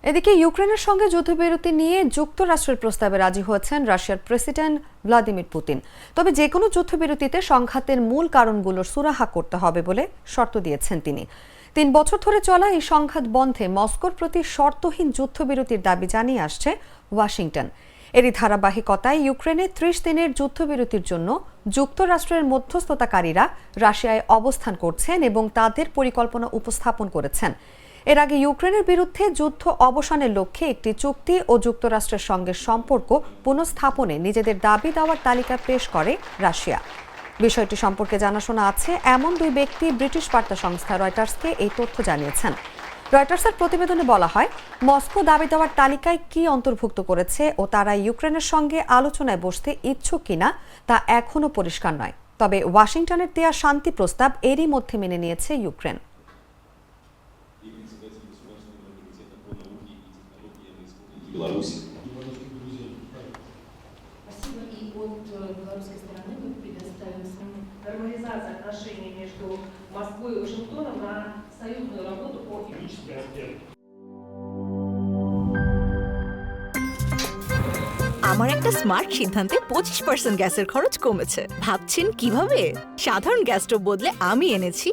এদিকে ইউক্রেনের সঙ্গে যুদ্ধবিরতি নিয়ে যুক্তরাষ্ট্রের প্রস্তাবে রাজি হয়েছেন রাশিয়ার প্রেসিডেন্ট ভ্লাদিমির পুতিন। তবে যে কোনো যুদ্ধবিরতিতে সংঘাতের মূল কারণগুলোর সুরাহা করতে হবে বলে শর্ত দিয়েছেন তিনি। 3 বছর ধরে চলা এই সংঘাত বন্ধে মস্কোর প্রতি শর্তহীন যুদ্ধবিরতির দাবি জানিয়ে আসছে ওয়াশিংটন। এরই ধারাবাহিকতায় ইউক্রেনে 30 দিনের যুদ্ধবিরতির জন্য যুক্তরাষ্ট্রের মধ্যস্থতাকারীরা রাশিয়ায় অবস্থান করছেন এবং তাদের পরিকল্পনা উপস্থাপন করেছেন। এর আগে ইউক্রেনের বিরুদ্ধে যুদ্ধ অবসানের লক্ষ্যে একটি চুক্তি ও যুক্তরাষ্ট্রের সঙ্গে সম্পর্ক পুনঃস্থাপনে নিজেদের দাবি দেওয়ার তালিকা পেশ করে রাশিয়া। বিষয়টি সম্পর্কে জানাশোনা আছে এমন 2 ব্যক্তি ব্রিটিশ বার্তা সংস্থা রয়টার্সকে এই তথ্য জানিয়েছেন। রয়টার্সের প্রতিবেদনে বলা হয়, মস্কো দাবি দেওয়ার তালিকায় কি অন্তর্ভুক্ত করেছে ও তারা ইউক্রেনের সঙ্গে আলোচনায় বসতে ইচ্ছুক কিনা তা এখনও পরিষ্কার নয়। তবে ওয়াশিংটনের দেয়া শান্তি প্রস্তাব এরই মধ্যে মেনে নিয়েছে ইউক্রেন। Беларуси. Спасибо. И от белорусской стороны мы предоставим нормализацию отношений между Москвой и Вашингтоном на союзную работу по экономическим аспектам. আমার একটা স্মার্ট সিদ্ধান্তে 25% গ্যাসের খরচ কমেছে। ভাবছেন কিভাবে? সাধারণ গ্যাস স্টোভ বদলে আমি এনেছি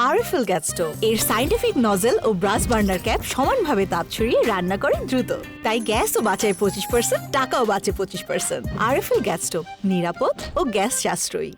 আরএফএল গ্যাস স্টোভ। এর সাইন্টিফিক নজল ও ব্রাস বার্নার ক্যাপ সমানভাবে তাপ ছড়িয়ে রান্না করে দ্রুত। তাই গ্যাসও বাঁচায় 25%, টাকাও বাঁচে 25%। আরএফএল গ্যাস স্টোভ নিরাপদ ও গ্যাস সাশ্রয়ী।